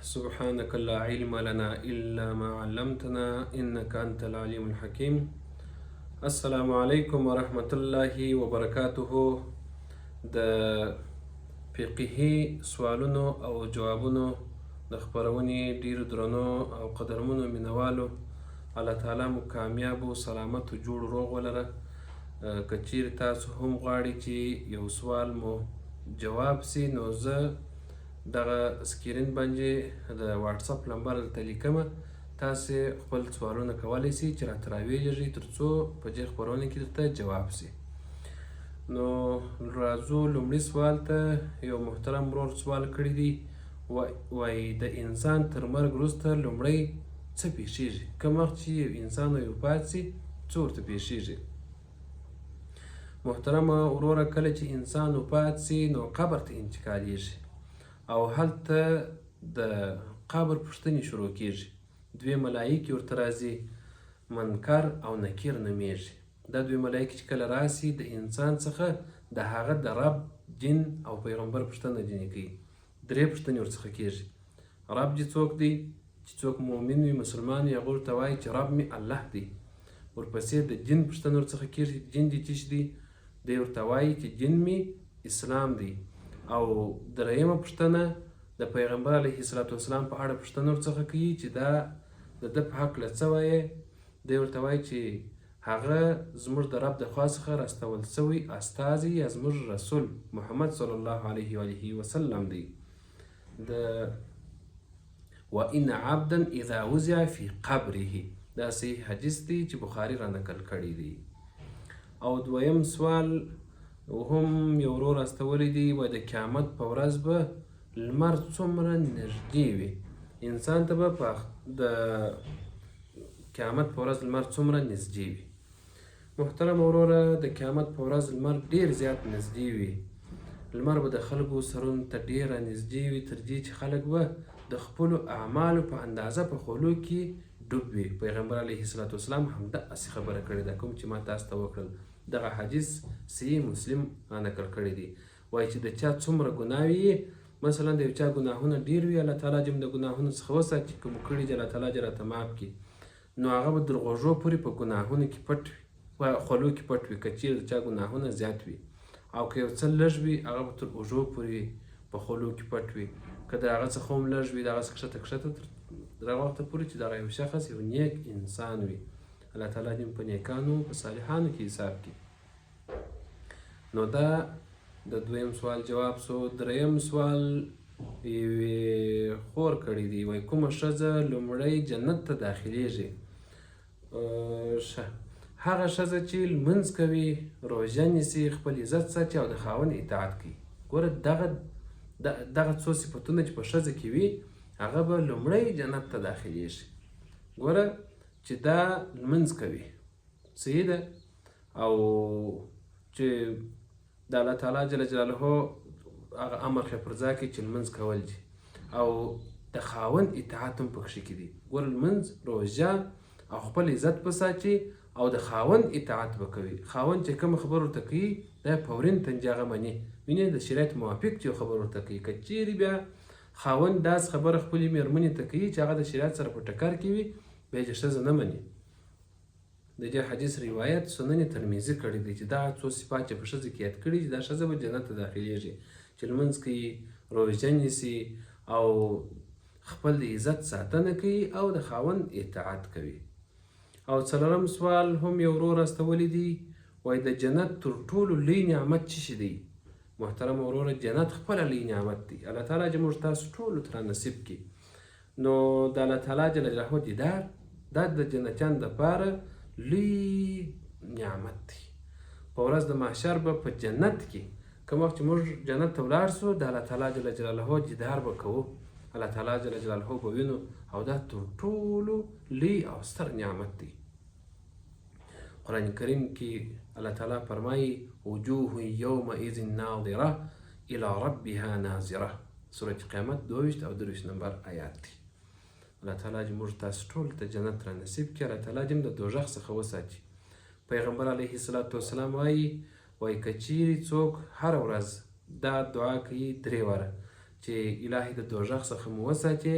سبحانك لا علم لنا إلا ما علمتنا إنك أنت العليم الحكيم. السلام عليكم ورحمة الله وبركاته. د فقهي سوالونو او جوابونو د خبرونې ډیرو درنو او قدرمنو مینوالو، الله تعالی مو کامیاب و سلامت و جوړ روغ ولره. که چیرې تاسو هم غواړئ چې یو سوال مو جواب سي، نو زه دغه سکرین باندې د واتساپ نمبر دلته لیکمه، تاسې خپل سوالونه کولی سئ چې راته راویلېږئ تر څو په دې خپرونه کې درته جواب سي. نو راځو لومړي سوال ته. یو محترم ورور سوال کړی دی، وایي د انسان تر مرګ وروسته لومړی څه پیښیږي؟ کوم وخت چې یو انسان وفات سي څه ورته پیښیږي؟ محترمه وروره، کله چې انسان وفات سي نو قبر ته انتقالیږي او هلته د قبر پوښتنې شروع کیږي. دوی ملایکې ورته راځي، منکر او نکیر نومیږي. دا دوی ملایکې چې کله راسي د انسان څخه د هغه د رب، جن او پیغمبر پوښتنه ځینې کوي. درې پوښتنې ورڅخه کیږي. رب دې څوک دی؟ چې څوک مؤمن وي، مسلمان وي، هغه ورته وایي چې رب مې الله دی. ورپسې د جن پوښتنه ورڅخه کیږي، جن دې څه شي دی؟ دی ورته وایي چې جن مې اسلام دی. او دریمه پوښتنه د پیغمبر علیه السلام په اړه پوښتنه ورڅخه کوي چې دا د ده په هکله څه وایې؟ دی ورته وایي چې هغه زموږ د رب د خوا څخه راستول سوی استازی یا زموږ رسول محمد صلی الله علیه وسلم دی. وان عبدا اذا وضع فی قبره، دا صحیح حدیث دی چې بخاري را نقل کړی دی. او دویم سوال هم یو ورور استولی دی، وایي د قیامت په ورځ به لمر څومره نږدې وي؟ انسان ته به د قیامت په ورځ لمر څومره نږدې وي؟ محترم وروره، د قیامت په ورځ لمر ډیر زیات نږدې وي. لمر به د خلکو سرونو ته ډیره نږدې وي، تر دې چې خلک به د خپلو اعمالو په اندازه په خولو کې ډوب وي. پیغمبر علیه السلام همداسې خبره کړې ده کوم چې ما تاسو ته وکړل. دغه حدیث صحیح مسلم نقل کړی دی. وایي چې د چا څومره ګناوې وي، مثلا د یو چا ګناهونه ډیر وي، الله تعالی دې د ګناهونو څخه وساتي، که مو کړي دي الله تعالی دې راته معاف کړي، نو هغه به تر غوږو پورې په ګناهونو کې پټ وي، په خولو کې پټ وي. که چیرې د چا ګناهونه زیات وي او که یو څه لږ وي، هغه به تر اوږو پورې په خولو کې پټ وي. که د هغه څخه هم لږ وي، د هغه څخه ښکته تر هغه وخته پورې چې دغه یو شخص یو نیک انسان وي. الله تعالی دې په نیکانو په صالحانو کې حساب کړي. نو دا د دویم سوال جواب سو. دریم سوال یوې خور کړی دی، وایي کومه ښځه لومړی جنت ته داخلیږي؟ هغه ښځه چې لمونځ کوي، روژه نیسي، خپل عزت ساتي او د خاوند اطاعت کوي. ګوره دغه څو صفتونه چې په ښځه کې وي، هغه به لومړی جنت ته داخلیږي. ګوره چې دا لمونځ کوي، صحیح ده، او چې د الله تعالی جل جلاله هغه امر خې پر ځای کوي چې لمونځ کول دي، او د خاوند اطاعت هم پکښې کې دي. ګوره لمونځ، روژه او خپل عزت به ساتي او د خاوند اطاعت به کوي. خاوند چې کوم خبر ورته کوي، دا فورین طنجه هغه مني. وینې د شریعت موافق چې یو خبر ورته کوي. که چیرې بیا خاوند داسې خبره خپلې مېرمنې ته کوي چې هغه د شریعت سره په ټکر کې وي، بیا یې ښځه نه مني. د دې حدیث روایت سنن ترمذي کړی دی چې دا څو صفات چې په ښځه کې یاد کړي دي، دا ښځه به جنت ته داخلیږي چې لمونځ کوي، روژه نیسي او خپل د عزت ساتنه کوي او د خاوند اطاعت کوي. او څلورم سوال هم یو ورور استولی دی، وایي د جنت تر ټولو لوی نعمت څه شی دی؟ محترم وروره، جنت خپله لوی نعمت دی. الله تعالی چې موږ تاسو ټولو ته رانصیب کړي. نو د الله تعالی جل جلاله دیدار دا د جنتیانو دپاره لوی نعمت دی. په ورځ د محشر به په جنت کې کوم وخت چې موږ جنت ته ولاړ سو، د الله تعالی جل جلاله دیدار به کوو، الله تعالی جل جلاله به وینو، او دا تر ټولو لوی او ستر نعمت دی. قرآن کریم کې الله تعالی فرمایي وجوه یومئذ ناظره الی ربها ناظره. سورة قیامت 22 او 23 نمبر آیات دی. الله تعالی دې موږ تاسو ټول ته جنت را نصیب کړي، الله تعالی دې د دوزخ څخه وساتي. پیغمبر علیه السلام وایي که چیرې څوک هره ورځ دا دعا کوي 3 واره چې الهي د دوژخ څخه مو وساتې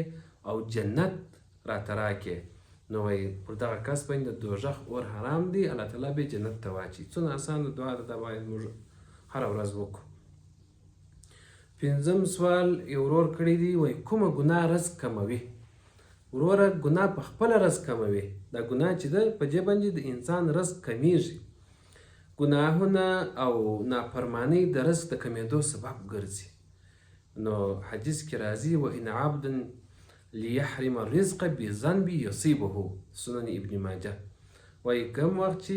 او جنت راته راکې، نو وایي پر دغه کس باندې د دوژخ اور حرام دی، الله تعالی به جنت ته واچي. څونه اسانه دعا ده، دا باید موږ هره ورځ وکړو. 5م سوال یو ورور کړی دی، وایي کومه ګناه رزق کموي؟ وروره ګناه په خپله رزق کموي. دا ګناه چې ده په دې باندې د انسان رزق کمیږي. ګناهونه او نافرمانۍ د رزق د کمیدو سبب ګرځي. نو حدیث کې راځي وان عبد لیحرم الرزق بذنب یصیبه، سنن ابن ماجه. وایي کوم وخت چې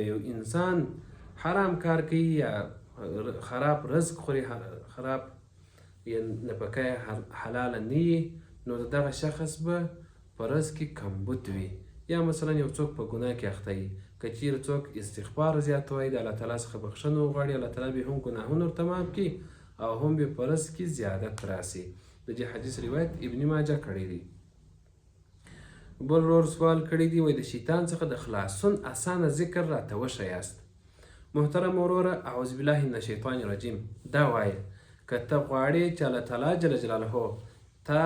یو انسان حرام کار کوي یا خراب رزق خوري، خراب یا نفقه حلاله نه وي، نو دغه شخص به په رزق کې کمبود وي. یا مثلا یو څوک په ګناه کې اخته وي، که چیرې څوک استغفار زیات وایي، د الله تعالی څخه بخښنه وغواړي، الله تعالی به هم ګناهونه ورته معاف کړي او هم به په رزق کې زیادت راسي. د دې حدیث روایت ابن ماجه کړی دی. بل ورور سوال کړی دی، وایي د شیطان څخه د خلاصون اسانه ذکر راته وښیاست. محترم وروره، اعوذ بالله من الشیطان الرجیم دا وایه که ته غواړې چې الله تعالی جل جلاله تا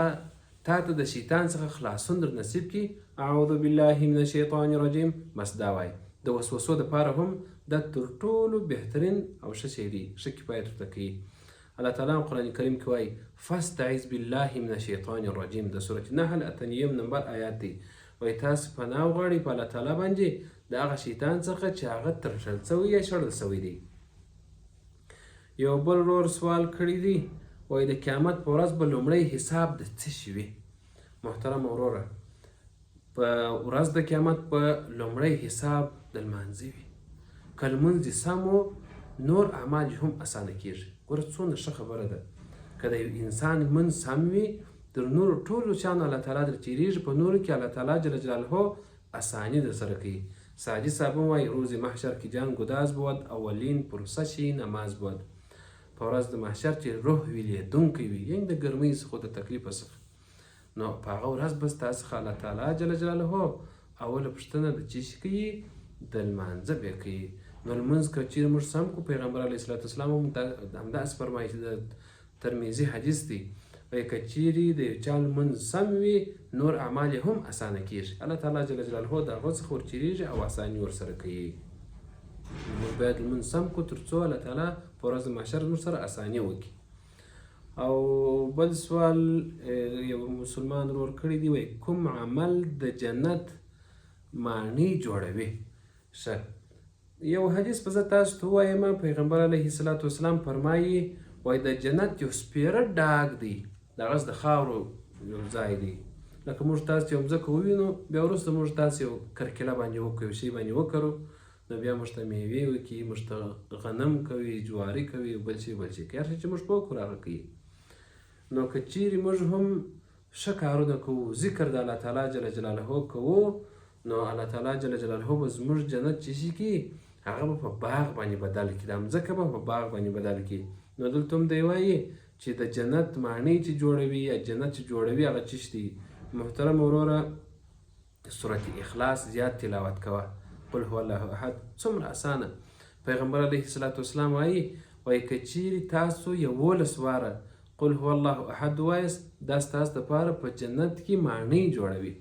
ته د شیطان څخه خلاصون در نصیب کړي، اعوذ بالله من الشیطان الرجیم، بس دا وایه. د وسوسو دپاره هم دا تر ټولو بهترین او ښه شی دی، ښه کفایت ورته کوي. الله تعالی قرآن کریم کې وایي فاستعذ بالله من الشیطان الرجیم، د سورة نحل 8 نمبر آیات دی. وایي تاسو پناه وغواړئ په الله تعالی باندې د هغه شیطان څخه چې هغه ترشل سوی یا شړل سوی دی. یو بل ورور سوال کړی دی، وایي د قیامت په ورځ به لومړی حساب د څه شي وي؟ محترم وروره، په ورځ د قیامت په لومړی حساب د لمانځه وي. که لمونځ دې سم و، نور اعمال هم اسانه کېږي. ګوره څومره ښه خبره ده، که د یو انسان لمونځ سم وي، در نورو ټولو شیانو الله تعالی در تېرېږي، په نورو کې الله تعالی جل جلاله اسانی در سره کوي. سعدي صاحب هم وایي روز محشر کې جان گداز بود، اولین پروسه شي نماز بود. په ورځ د محشر چې روح ویلېدونکی وي، یعنې د ګرمۍ څخه د تکلیفه څخه، نو په هغه ورځ به ستا څخه الله تعالی جل جلاله اوله پوښتنه د څه شي کوي؟ د لمانځه به کوي. نو لمونځ که چیرې موږ سم کړو، پیغمبر علیه صلات وسلام هم همداسې فرمایي چې د ترمذي حدیث دی، وایي که چیرې د یو چا لمونځ سم وي، نور اعمال یې هم اسانه کېږي. الله تعالی جل جلاله د هغو څخه ورچېرېږي او اساني ورسره کوي. موږ باید لمونځ سم کړو تر څو الله تعالی په ورځ د محشر موږ سره اساني وکړي. او بل سوال یو مسلمان ورور کړی دی، وایي کوم عمل د جنت معنی جوړوي؟ ښه، یو حدیث به زه تاسو ته ووایم. پیغمبر علیه الصلاة وسلام فرمایي، وایي د جنت یو سپېره ډاګ دی، دغسې د خاورو یو ځای دی. لکه موږ تاسو یو مځکه ووینو، بیا وروسته موږ تاسو یو کرکیله باندې وکړو، یو شی باندې وکرو، نو بیا موږ ته میوې وکړي، موږ ته غنم کوي، جواري کوي، بل شي بل شي کوي، هر شی چې موږ په وکړو هغه کوي. نو که چیرې موږ هم ښه کارونه کوو، ذکر د الله تعالی جل جلاله کوو، نو الله تعالی جل جلاله به زموږ جنت چې شي کړي، هغه به په باغ باندې بدل کړي، دا مځکه به په باغ باندې بدل کړي. نو دلته هم دی وایي چې د جنت معنی چې جوړوي یا جنت چې جوړوي هغه څه دي. محترم وروره، سورة اخلاص زیات تلاوت کوه، قل هو الله احد، څومره اسانه. پیغمبر علیه الصلاة وسلام وایي که چیرې تاسو 11 واره قل هو الله احد وایست، دا ستاسو دپاره په جنت کې معنی جوړوي،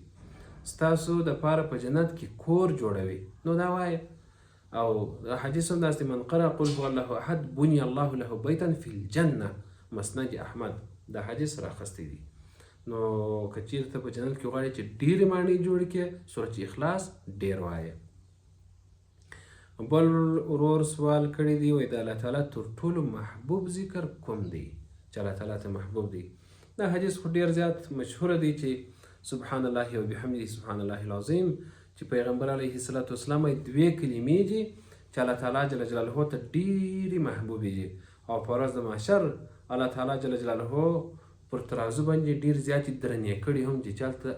ستاسو دپاره په جنت کې کور جوړوي. نو دا وایه. او حدیث هم داسې من قرأ قل هو الله احد بني الله له بیتا فی الجنه، مسند احمد، دا حدیث راخستی دی. نو که چیرې ته په جنت کې غواړې چې ډېرې معنی جوړې کړې، سورة اخلاص ډېر وایه. بل ورور سوال کړی دی، وایي د الله تعالی تر ټولو محبوب ذکر کوم دی چې الله تعالی ته محبوب دی؟ دا حدیث خو ډېر زیات مشهوره دی چې سبحان الله و بحمده سبحان الله العظیم، چې پیغمبر علیه الصلاة وسلام وایي 2 کلمې دي چې الله تعالی جل جلاله ته ډېرې محبوبې دي، او په ورځ د محشر الله تعالی جل جلاله پر ترازو باندې ډېر زیاتې درنې کړي هم چې چالته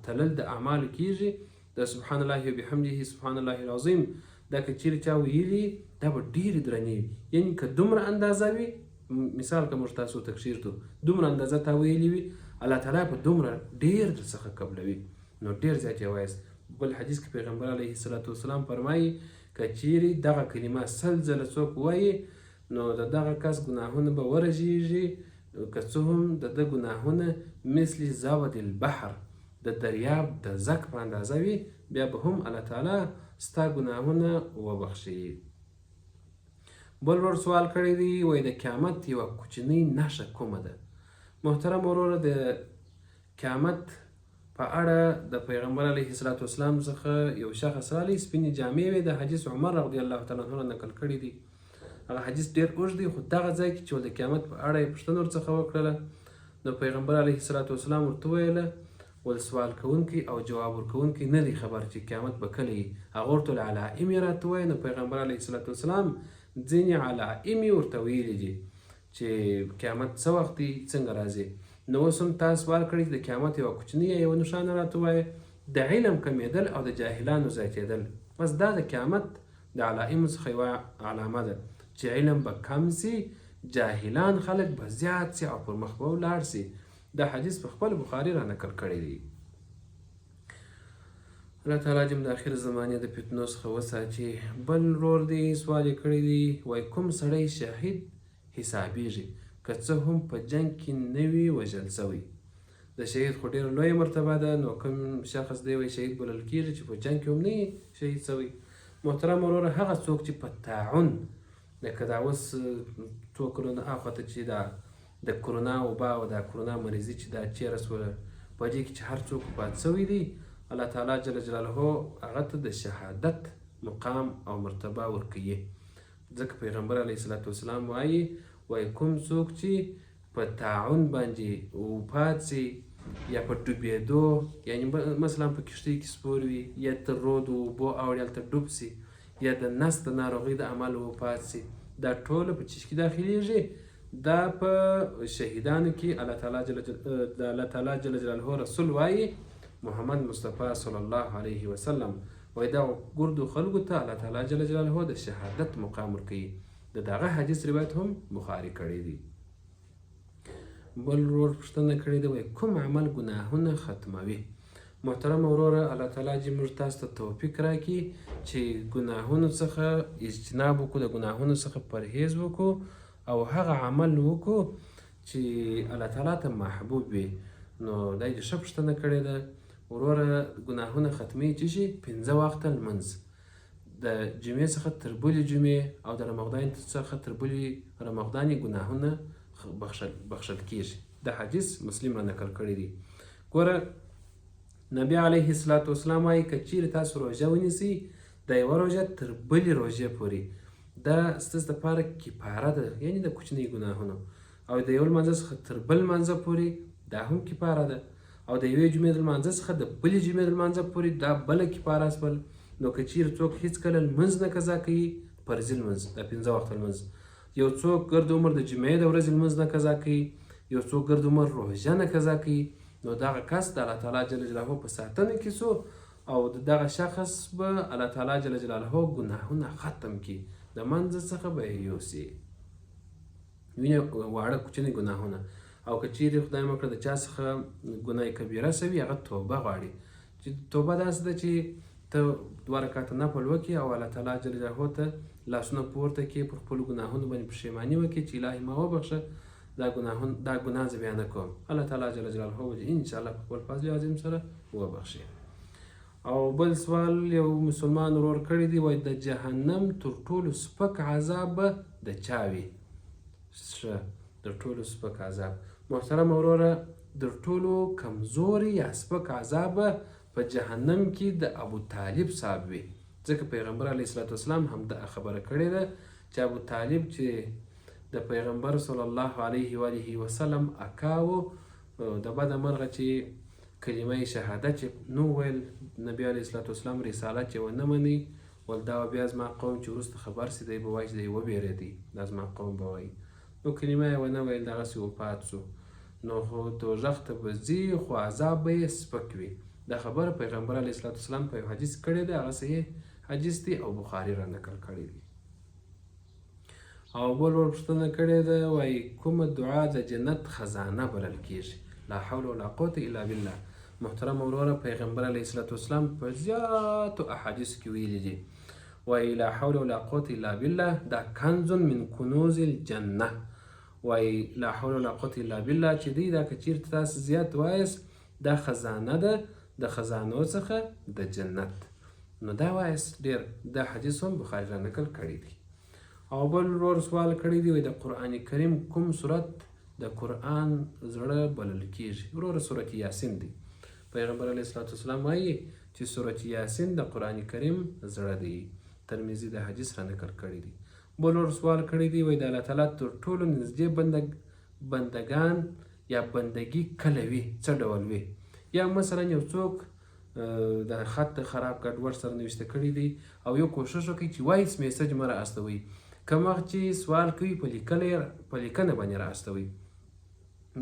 تلل د اعمالو کېږي. د سبحان الله و بحمده سبحان الله العظیم دا که چیرې چا ویلي، دا به ډېرې درنې وي. یعنې که دومره اندازه وي، مثال که موږ تاسو تکشیر تو دومره اندازه تا ویلي وي، الله تعالی په دومره ډېر در څخه قبلوي، نو ډېر زیات یې وایست. بل حدیث کې پیغمبر علیه الصلاة وسلام فرمایي که چیرې دغه کلمه 100 ځله څوک وایي، نو د دغه کس ګناهونه به ورژېږي که څه هم د ده ګناهونه مثل زبد البحر د دریاب د زک په اندازه وي، بیا به هم الله تعالی ستا ګناهونه وبخښي. بل ورور سوال کړی دی، وایي د قیامت یوه کوچنۍ نښه کومه ده؟ محترم وروره، د قیامت په اړه د پیغمبر علیه الصلاة والسلام څخه یو شخص رالی، سپینې جامې وې، د حدیث عمر رضی الله تعالی عنه نقل کړی دی. هغه حدیث ډېر اوږد دی، خو دغه ځای کې چې د قیامت په اړه یې پوښتنه ورڅخه وکړله، نو پیغمبر علیه الصلاة والسلام ورته وویله ول سوال کوونکی او جواب ورکوونکی نه دی خبر چې قیامت به کله وي. هغه ورته ویل علائم یې راته ووایه. نو پیغمبر علیه الصلاة والسلام ځینې علائم یې ورته ویلي دي چې قیامت څه وخت دی، څنګه راځي. نو اوس هم تا سوال کړی چې د قیامت یوه کوچنۍ یوه نښانه راته ووایه. د علم کمیدل او د جاهلانو زیاتېدل، بس دا د قیامت د علائمو څخه یوه علامه ده چې علم به کم سي، جاهلان خلک به زیات سي او پر مخ به ولاړ سي. دا حدیث په خپل بخاري را نقل کړی دی. الله تعالی دې د آخر زمانې د فتنو څخه وساتي. بل ورور دی سوال یې کړی دی، وایي کوم سړی شهید حسابیږي که څه هم په جنګ کې نه وي وژل سوی؟ د شهید خو ډېره لویه مرتبه ده، نو کوم شخص دی وایي شهید بلل کېږي چې په جنګ کې هم نه وي شهید سوی؟ محترم وروره، هغه څوک چې په طاعون، لکه دا اوس څو کلونه اخواته چې دا د کرونا وبا او دا کرونا مریضي چې دا چیرې سوله، په دې کې چې هر څوک وفات سوی دی، الله تعالی جل جلاله هغه ته د شهادت مقام او مرتبه ورکوي. ځکه پیغمبر علیه الصلاة والسلام وایي کوم څوک چې په طاعون باندې وفات سي، یا په ډوبېدو، یعنې مثلا په کښتۍ کې سپور وي، یا تر رود و اوبو اوړي هلته ډوب سي، یا د نس د ناروغۍ د امله وفات سي، دا ټوله په چیش کې داخلیږي. دا په شهیدانو کې الله تعالی جل جلاله رسول وایي محمد مصطفی صلی الله علیه وسلم وایي دا ګردو خلکو ته الله تعالی جل جلاله د شهادت مقام ورکوي. د دغه حدیث روایت هم بخاري کړی دی. بل ورور پوښتنه کړې ده، وایي کوم عمل ګناهونه ختموي؟ محترم وروره، الله تعالی دې موږ تاسو ته توفیق راکړي چې ګناهونو څخه اجتناب وکړو، د ګناهونو څخه پرهیز وکړو او هغه عمل وکړو چې الله تعالی ته محبوب وي. نو دا یې ښه پوښتنه کړې ده وروره. ګناهونه ختمي چې شي 5 وخته لمونځ، د جمعې څخه تر بلې جمعې او د رمضان څخه تر بلې رمضان یې ګناهونه بخښل کېږي. د حدیث مسلم را نقل کړی دی. ګوره نبی علیه الصلاة والسلام وایي که چیرې تاسو روژه ونیسئ د یوه روژه تر بلې روژې پورې، دا ستاسو دپاره کفاره ده، یعنې د کوچنۍ ګناهونو، او د یو لمانځه څخه تر بل لمانځه پورې دا هم کفاره ده، او د یوې جمعې د لمانځه څخه د بلې جمعې د لمانځه پورې دا بله کفاره شول. نو که چیرې څوک هېڅکله لمونځ نه قضا کوي، فرضي لمونځ د 5 وخته لمونځ، یو څوک ګرد عمر د جمعې د ورځې لمونځ نه قضا کوي، یو څوک ګرد عمر روژه نه قضا کوي، نو دغه کس د الله تعالی جل جلاله په ساتنه کې سو، او د دغه شخص به الله تعالی جل جلاله ګناهونه ختم کړي، د منځ څخه به یې یوسي. وینې واړه کوچني ګناهونه. او که چیرې خدای مه کړه د چا څخه ګناه کبیره سوي، هغه توبه غواړي. چې توبه داسې ده چې ته 2 رکعته نفل وکړې او الله تعالی جل جلاله ته لاسونه پورته کړي، پر خپلو ګناهونو باندې پښیماني وکړي چې الهي ما وبخښه، دا ګناه زه بیا نه کوم. الله تعالی جل جلاله به انشاءالله په خپل فضل عظیم سره وبخښي. او بل سوال یو مسلمان ورور کړی دی، وایي د جهنم تر ټولو سپک عذاب به د چا وي؟ ښه، تر ټولو سپک عذاب محترم وروره، تر ټولو کمزوري یا سپک عذاب په جهنم کې د ابو طالب صاحب وي. ځکه پیغمبر علیه الصلاة والسلام هم دا خبره کړې ده چې ابو طالب چې د پیغمبر صلی الله علیه و آله وسلم اکا و، د بده مرغه چې کلمه شهادت چې نو ویل، نبی علیه الصلاة والسلام رسالت چې ونه مني، ول دا بیا زما قوم چې وروسته خبر سي دی به وایي چې دی وبېرېدی، دا زما قوم به وایي. نو کلمه یې ونه ویل، دغسې وفات سو. نو خو دوزخ ته به ځي، خو عذاب به یې سپک وي. دا خبره پیغمبر علیه الصلاة والسلام په یو حدیث کړې ده، هغه صحیح حدیث دی او بخاري را نقل کړی دی. او بل ورپوښتنه کړې ده، وایي کومه دعا د جنت خزانه بلل کېږي؟ لا حول ولا قوة الا بالله. محترم وروره، پیغمبر علیه الصلاة والسلام په زیاتو احادیث کې ویلي دي، وایي لا حول ولا قوة الا بالله دا کنز من کنوز الجنه، وایي لا حول ولا قوة الا بالله چې دی دا که چیرته تاسو زیات وایست دا خزانه ده د خزانو څخه د جنت. نو دا وایست ډېر. دا حدیث هم بخاري را نقل کړی دی. او بل ورور سوال کړی دی، وایي د قرآن کریم کوم صورت د قرآن زړه بلل کیږي؟ وروره صورت یاسین دی. پیغمبر علیه الصلاة والسلام وایي چې صورت یاسین د قرآن کریم زړه دی. ترمذي د حدیث را نقل کړی دی. بل ورور سوال کړی دی، وایي د الله تعالی تر ټولو نږدې بندګان یا بندګي کله وي، څه ډول وي؟ یا مثلا یو څوک د خط خراب ګډوډ سره نوشته کړی دی او یو کوشش وکړي چې وایس میسج مه را استوي، کوم وخت چې سوال کوي په لیکنه باندې را استوي،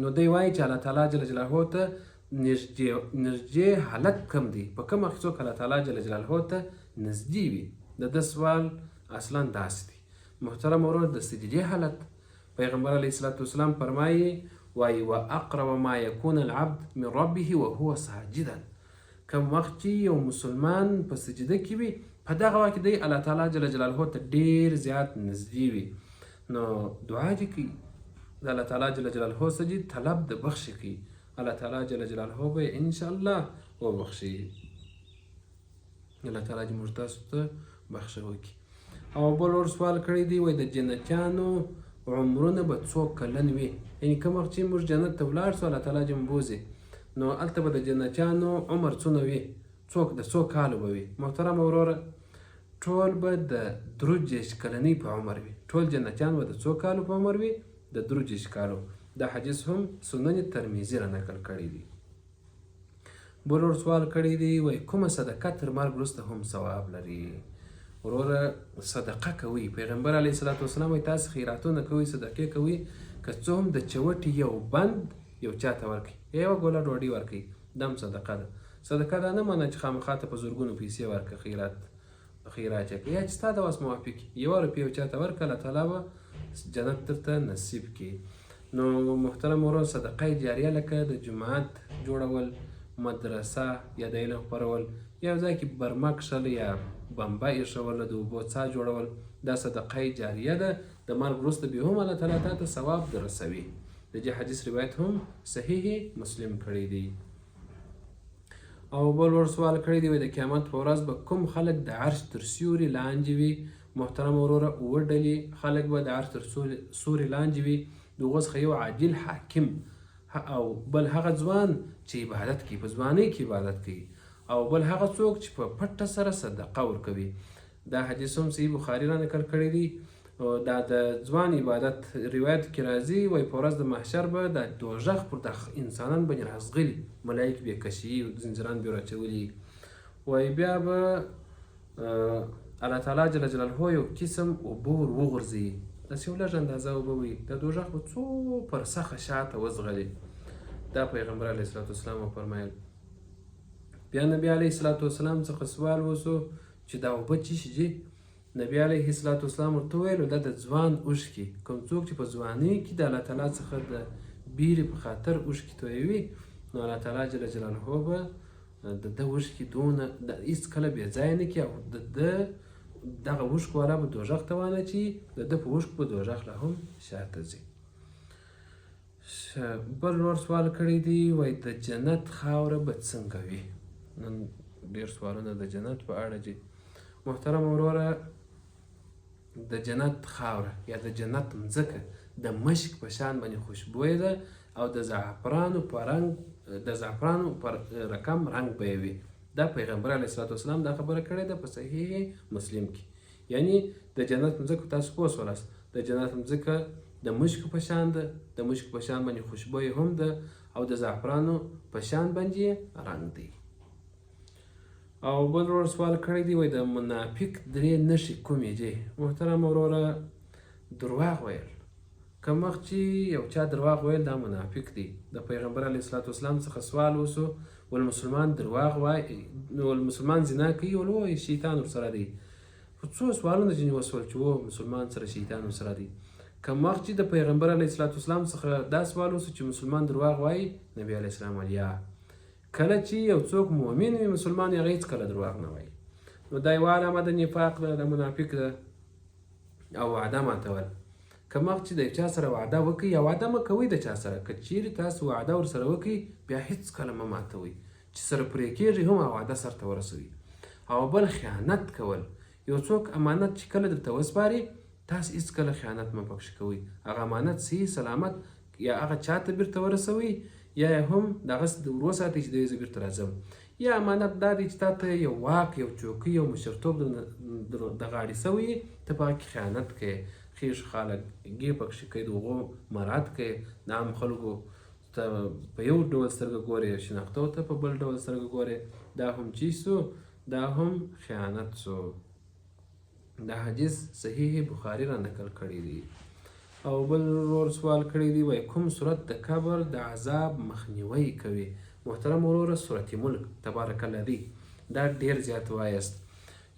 نو دی وایي چې الله تعالی جل جلاله ته نږدې حالت کم دی. په کوم وخت څوک الله تعالی جل جلاله ته نږدې وي، د ده سوال اصلا داسې دی. محترم ورور، د سجدې حالت پیغمبر علیه الصلاة والسلام فرمایي وایي واقرب ما یکون العبد من ربه وهو ساجدا. کوم وخت چې یو مسلمان په سجده کې وي، په دغه وخت کې دی الله تعالی جل جلاله ته ډېر زیات نږدې وي. نو دعا دې کوي د الله تعالی جل جلاله سجد طلب د بخښې کوي، الله تعالی جل جلاله به یې انشاءالله وبخښي. الله تعالی دې موږ تاسو ته بخښه وکړي. او بل ور سوال کړی دی، وایي د جنتیانو عمرونه به څو کلن وي؟ یعنې کوم وخت چې موږ جنت ته ولاړ سو الله تعالی دې موږ بوځي، نو هلته به د جنتیانو عمر څونه وي؟ د څو کالو به وي؟ محترم وروره، ټول به د 63 کلنۍ په عمر وي. ټول جنتیان به د څو کالو په عمر وي؟ د 63 کالو. دا حدیث هم سنن ترمذي را نقل کړی دی. بل ور سوال کړی دی، وایي کومه صدقه تر مرګ وروسته هم ثواب لري؟ وروره صدقه کوي. پیغمبر علیه الصلاة والسلام وایي تاسو خیراتونه کوئ، صدقې کوئ، که څه هم د چوټي یو بند یو چاته ورکړي، یوه ګوله ډوډۍ ورکړي، دا هم صدقه ده. صدقه دا نه منه چې خامخا ته په زرګونو پیسې ورکړه، خیرات یې کړه، یا چې ستا د وس موافق یوه روپۍ یو چاته ورکړه، الله تعالی به جنت درته نصیب کړي. نو محترم ورور، صدقه جاریه لکه د جماعت جوړول، مدرسه یا د علم خپرول، یو ځای کې برمه کښل یا بمبه ایښول، د اوبو څاه جوړول، دا صدقه جاریه ده. د مرګ وروسته بیا هم الله تعالی تا ته ثواب در رسوي. د دې حدیث روایت هم صحیح مسلم کړی دی. او بل ور سوال کړی دی، د قیامت په ورځ به کوم خلک د عرش تر سیوري لاندې وي؟ محترم وروره، 7 ډلې خلک به د عرش تر سیوري لاندې وي. د هغو څخه یو عادل حاکم، او بل هغه ځوان چې عبادت کوي، په ځوانۍ کې عبادت کوي، او بل هغه څوک چې په پټه سره صدقه ورکوي. دا حدیث هم صحیح بخاري را نقل کړی دی. دا د ځوان عبادت روایت کې راځي، وایي په ورځ د محشر به د دوزخ پر د انسانان باندې راځغلي، ملایک به یې کشي، زنجیران به یې راچولي، وایي بیا به الله تعالی جل جلاله یو قسم اوبه ور وغورځوي، داسې یو لږ اندازه اوبه وي، د دوزخ به څو پرسخه شاته وځغلي. دا پیغمبر علیه الصلاة والسلام وفرمایل. بیا نبی علیه الصلاة والسلام څخه سوال وسو چې دا اوبه څه شي دي؟ نبی علیه الصلاة والسلام ورته وویل دا د ځوان اوښکې، کوم څوک چې په ځوانۍ کې د الله تعالی څخه د بیرې په خاطر اوښکې تویوي، نو الله تعالی جل جلاله به د ده اوښکې دونه هېڅکله بې ځایه نه کړي، او د ده دغه اوښکو والا به دوزخ ته وانهچوي، د ده په اوښکو به دوزخ لا هم شاته ځي. بل ورور سوال کړی دی، وایي د جنت خاوره به څنګه وي؟ نن ډېر سوالونه د جنت په اړه دي. محترم وروره، د جنت خاوره یا د جنت مځکه د مشک په شان باندې خوشبویه ده، او د زعفرانو په رقم رنګ به یې وي. دا پیغمبر علیه الصلاة والسلام دا خبره کړې ده په صحیح مسلم کې. یعنی د جنت مځکه تاسو پوه شولاست، د جنت مځکه د مشکو په شان ده، د مشکو په شان باندې خوشبویه هم ده، او د زعفرانو په شان باندې رنګ دی. او بل ورور سوال کړی دی، وایي د منافق 3 نښې کومې دي؟ محترم وروره، درواغ ویل. کوم وخت چې یو چا درواغ ویل دا منافق دی. د پیغمبر علیه الصلاة والسلام څخه سوال وسو، والمسلمان درواغ وایي، والمسلمان زنا کوي، ولوایي شیطان ورسره دی. په څو سوالونه ځینې وسول چې مسلمان سره شیطان ورسره دی. کوم وخت چې د پیغمبر علیه الصلاة والسلام څخه دا سوال وسو چې مسلمان درواغ وایي، نبی علیه السلام ویل کله چې یو څوک مؤمن وي مسلمان هغه هېڅکله درواغ نه وایي. نو دا یوه علامه د نفاق ده، د منافق ده. او وعده ماتول، کمغ چې د چا سره وعده وکړي یا وعده مه کوئ د چا سره، که چیرې تاسو وعده ورسره وکړئ بیا هېڅکله مه ماتوئ، چې سره پرې کېږي هم وعده سرته ورسوي. او بل خیانت کول، یو څوک امانت چې کله درته وسپاري تاسو هېڅکله خیانت مه پکښې کوئ، هغه امانت صحیح سلامت یا هغه چاته بیرته ورسوئ یا هم دغسې وساتئ چې دی زه بیرته راځم. یا امانت دا دی چې تا ته یو واک، یو چوکۍ، یو مشرتوب د غاړې سوی ته په هغه کې خیانت کوې، خیښ خالګي پکښې کوې، د هغو مراعات کوې، د عام خلکو ته په یو ډول سترګه ګورې، شناختو ته په بل ډول سترګه ګورې، دا هم چی سو؟ دا هم خیانت سو. دا حدیث صحیح بخاري را نقل کړی دی. او بل ورور سوال کړی دی، وایي کوم صورت د قبر د عذاب مخنیوی کوي؟ محترم وروره سورت ملک تبارک الذی، دا ډیر زیات وایست.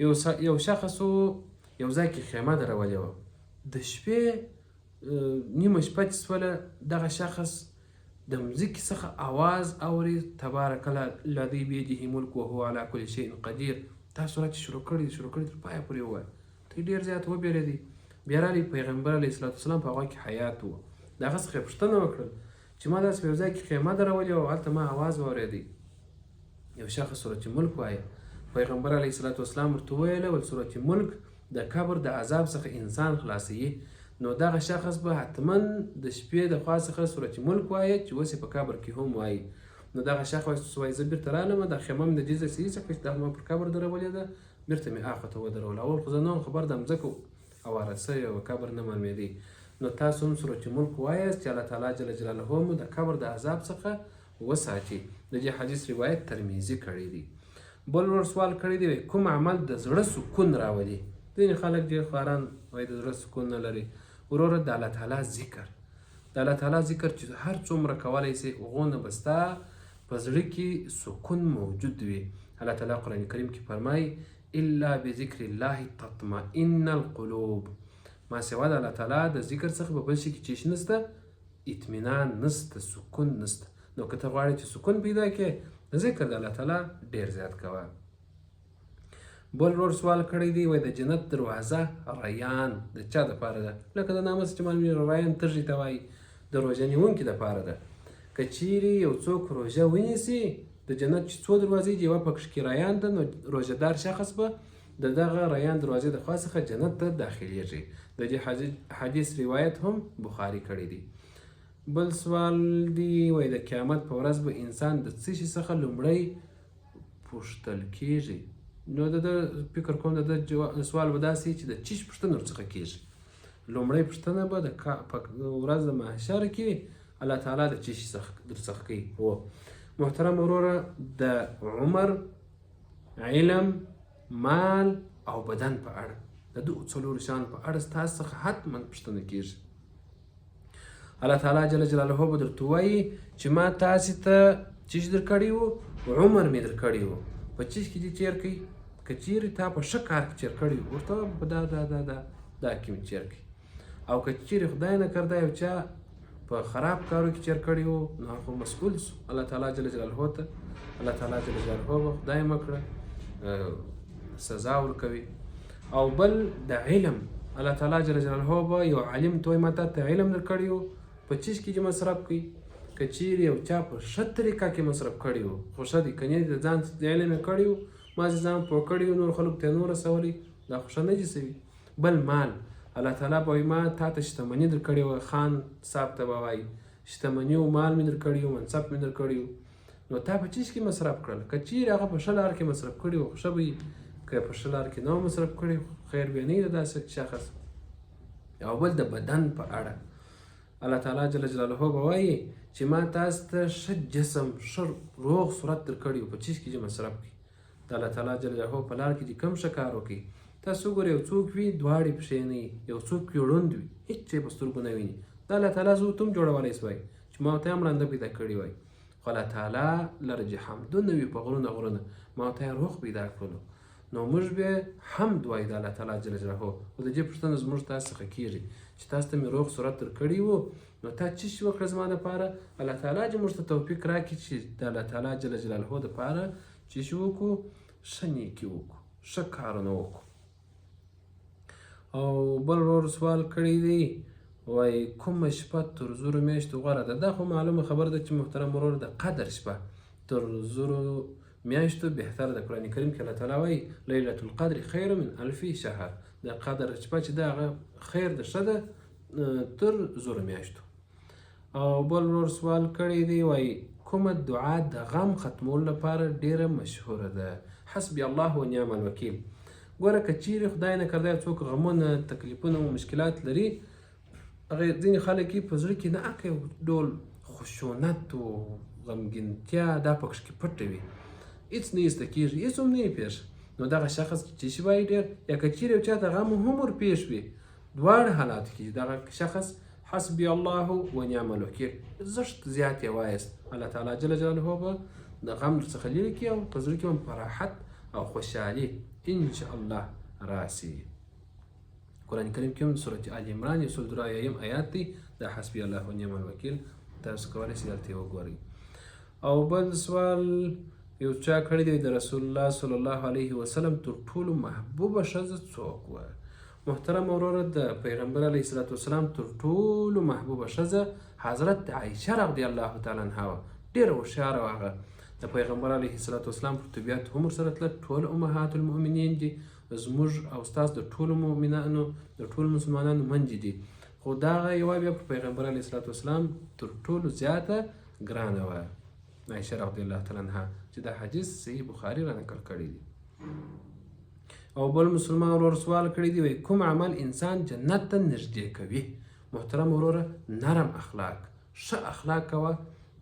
یو شخص یو ځای کې خیمه درولې وه، د شپې نیمه شپه چې سوله دغه شخص د مځکې څخه آواز اوري، تبارک الذی بیده ملک وهو علی کل شیء قدیر. دا صورت چې شروع کړی تر پایه پورې ووایه. ته ډېر زیات وبېرېدی. بیا راغلی پیغمبر علیه الصلاة والسلام په هغه کې حیات و، د هغه څخه یې پوښتنه وکړل چې ما داسې په یو ځای کې خیمه درولې وه او هلته ما اواز واورېدی، یو شخص سورت ملک وایه. پیغمبر علیه الصلاة والسلام ورته وویله ول سورت ملک د قبر د عذاب څخه انسان خلاصوي، نو دغه شخص به حتما د شپې د خوا څخه سورت ملک وایه چې اوس یې په قبر کې هم وایي. نو دغه شخص وایي زه بیرته رالمه، دا خیمه مې د دې ځای صحیح څخه چې دا ما پر قبر درولې ده بیرته مې اخوا ته ودرول. اول خو زه نه وم خبر د مځکه اواره سوې وه، قبر نه معلومېدی. نو تاسو هم سورت ملک وایاست چې الله تعالی جل جلاله مو د قبر د عذاب څخه وساتي. د دې حدیث روایت ترمذي کړی دی. بل ور سوال کړی دی، کوم عمل د زړه سکون راولي؟ ځینې خلک ډېر خواران وایي د زړه سکون نه لري. وروره د الله تعالی ذکر، د الله تعالی ذکر چې هر څومره کولی سي هغونه به ستا په زړه کې سکون موجود وي. الله تعالی قرآن کریم کې فرمایي الا بذکر الله تطمئن القلوب، ما سوا د الله تعالی د ذکر څخه په بل شي کې چیش نسته، اطمینان نسته، سکون نسته. نو که ته غواړې چې سکون پیدا کړې د ذکر د الله تعالی ډېر زیات کوه. بل ورور سوال کړی دی، وایي د جنت دروازه ریان د چا دپاره ده؟ لکه د نامه چې معلومېږي ریان تږي ته وایي، د روژه نیونکي دپاره ده. که چیرې یو څوک روژه ونیسي د جنت چې څو دروازې دي یوه پکښې کې ریان ده، نو روژهدار شخص به د دغه ریان دروازې د خوا څخه جنت ته داخلیږي. د دې حدیث روایت هم بخاري کړی دی. بل سوال دی، وایي د قیامت په ورځ به انسان د څه شي څخه لومړی پوښتل کیږي؟ نو د ده فکر کوم د ده سوال به داسې چې د چیش پوښتنه ورڅخه کیږي. لومړی پوښتنه به د ورځ د محشر کې الله تعالی د چیش درڅخه کوي. محترم وروره د عمر، علم، مال او بدن په اړه د دغو څلورو شیانو په اړه ستاسو څخه حتما پوښتنه کیږي. الله تعالی جل جلاله به درته وایي چې ما تاسې ته چیش درکړی و، عمر مې درکړی و، په چیش کې دې تېر کړئ. که چیرې تا په ښه کار کې تېر کړی و ورته په دا کې مې تېر کړئ، او که چیرې خدای نه کرده یو چا په خراب کارو کې تېر کړی و نو هغه مسؤول سو. الله تعالی جل جلاله ته الله تعالی جل جلاله به خدای مه کړه سزا ورکوي. او بل د علم، الله تعالی جل جلاله به یو عالم ته وایي ما تا ته علم درکړی و، په چیز کې چې مصرف کړي. که چیرې یو چا په ښه طریقه کې مصرف کړی و خو ښه دی، که نه د ځان د علم یې کړی و ما چې ځان پوه کړی و نور خلکو ته یې نه رسولی، دا خو ښه نه دي سوي. بل مال، الله تعالی به وایي ما تا ته شتمني درکړې وه، خان صاحب ته به وایي شتمني و مال مې درکړی و، منصب مې درکړی و، نو تا په چیز کې مصرف کړل. که چیرې هغه په ښه لار کې مصرف کړي و خو ښه به وي، که په ښه لار کې نه و مصرف کړي خیر به نه وي د داسې شخص. او بل د بدن په اړه الله تعالی جل جلاله به وایي چې ما تاسو ته ښه جسم، ښه روغ صورت درکړی و، په چیز کې چې مصرف کړي. د الله تعالی جل جلاله په لار کې دې کوم ښه کار وکړي. تاسو وګورئ یو څوک وي دواړې پښې نه وي، یو څوک وي ړوند وي، هېڅ شی په سترګو نه ویني، د الله تعالی زه ورته هم جوړولی سوای چې ما ورته هم ړانده پیدا کړي وای، خو الله تعالی لره چې حمدونه وي په غرونه ما ورته یې روغ پیدا کړلو. نو موږ بیا حمد وایو د الله تعالی جل جلاله. خو د دې پوښتنه زموږ تاسو څخه کېږي چې تاسو ته مې روغ صورت درکړی و نو تا څه شي وکړه زما دپاره؟ الله تعالی چې موږ ته توفیق راکړي چې د الله تعالی جل جلاله دپاره څه شي وکړو؟ ښه نیکي وکړو، ښه کارونه وکړو. او بل ورور سوال کړی دی، وایي کومه شپه تر زرو میاشتو غوره ده. دا خو معلومه خبره ده چې محترم ورور د قدر شپه تر زرو میاشتو بهتره ده. قرآن کریم کې الله تعالی وایي لیلة القدر خیر من الف شهر. د قدر شپه چې ده هغه خیر ده ښه ده تر زرو میاشتو. او بل ورور سوال کړی دی، وایي کومه دعا د غم ختمولو لپاره ډیره مشهوره ده؟ حسبي الله و نعم الوکیل. ګوره که چیرې خدای نه کرده څوک غمونه تکلیفونه و مشکلات لري، هغه ځینې خلک یې په زړه کې نه هغه یو ډول خشونت و غمګینتیا دا پکښ کې پټه وي، هېڅ نه ایسته کېږي، هېڅ هم نه یې پېښ. نو دغه شخص چې شي وایي ډېر، یا که چیرې یو چاته غم هم ورپېښ وي، دواړه حالاتو کې دغه شخص حسبي الله و نعم الوکیل زښت زیات یې وایست، الله تعالی جل جلاله به د غم څخه لرې کړي او په زړه کې هم راحت او خوشحالي انشاء الله راسي. قرآن کریم کې هم سورة آل عمران 102 آیات دی، دا حسبي الله و نعم الوکیل، تاسو کولی شئ هلته یې وګورئ. او بل سوال یو چا کړی دی، د رسول الله صلی الله علیه وسلم تر ټولو محبوبه ښځه څوک وه؟ محترم وروره د پیغمبر علیه الصلاة والسلام تر ټولو محبوبه ښځه حضرت عایشه رضی الله تعالی عنها وه. ډېره هوښیاره وه هغه. د پیغمبر علیه الصلاة والسلام پر طبیعت هم ورسره تله، ټول امهات المؤمنین دي، زموږ او ستاسو د ټولو مؤمنانو د ټولو مسلمانانو منجې دي، خو دغه یوه بیا پر پیغمبر علیه الصلاة والسلام تر ټولو زیاته ګرانه وه عایشه رضی الله تعالی عنها، چې دا حدیث صحیح بخاري را نقل کړی دی. او بل مسلمان ورور سوال کړی دی، وایي کوم عمل انسان جنت ته نږدې کوي؟ محترم وروره نرم اخلاق، ښه اخلاق کوه.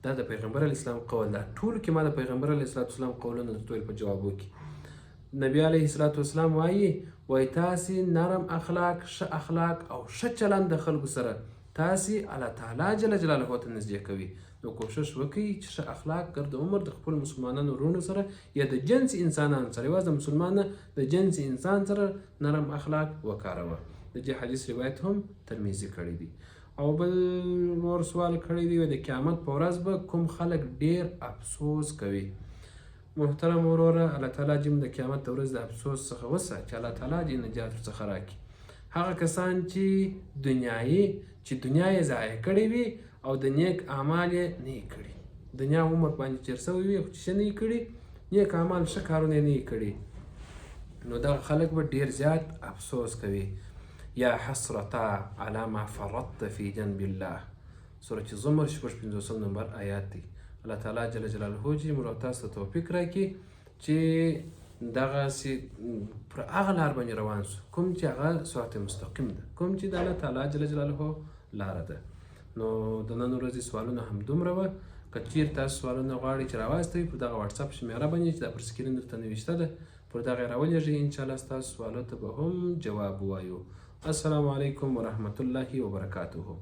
دا د پیغمبر علیه السلام قول ده. ټولو کې ما د پیغمبر علیه الصلاة والسلام قولونه درته ویل په جوابو کې. نبی علیه الصلاة والسلام وایي تاسې نرم اخلاق، ښه اخلاق او ښه چلند د خلکو سره تاسې الله تعالی جل جلاله ته نږدې کوي. نو کوشش وکړئ چې ښه اخلاق ګرد عمر د خپلو مسلمانانو وروڼو سره یا د جنس انسانانو سره، یوازې د مسلمان نه د جنس انسان سره نرم اخلاق وکاروه. د دې حدیث روایت هم ترمذي کړی دی. او بل نور سوال کړی دی، د قیامت په ورځ به کوم خلک ډیر افسوس کوي؟ محترم وروره الله تعالی دې د قیامت د ورځې د افسوس څخه وساتي، چې الله تعالی دې نجات ورڅخه راکړي. هغه کسان چې دنیا یې ضایع کړې وي او د نیک اعمال یې نه یې کړي، دنیا عمر باندې تېر سوی وي خو چې ښه نه یې کړي، نیک اعمال ښه کارونه یې نه یې کړي، نو دغه خلک به ډېر زیات افسوس کوي. یا حسرتا علی ما فرطت فی جنب الله، سورة زمر 55 نمبر آیات دی. الله تعالی جل جلاله چې موږ او تاسو ته توفیق راکړي چې دغسې پر هغه لار باندې روان سو کوم چې هغه صراط مستقیم ده، کوم چې د الله تعالی جل جلاله لاره ده. نو د نن ورځې سوالونه هم دومره وه. که چیرې تاسو سوالونه غواړئ چې راواستوئ پر دغه واتساپ شمېره باندې چې دا پر سکرین درته نوشته ده، پر دغه یې راولېږئ، انشاءالله ستاسو سوالو ته به هم جواب ووایو. السلام علیکم ورحمة الله وبرکاته.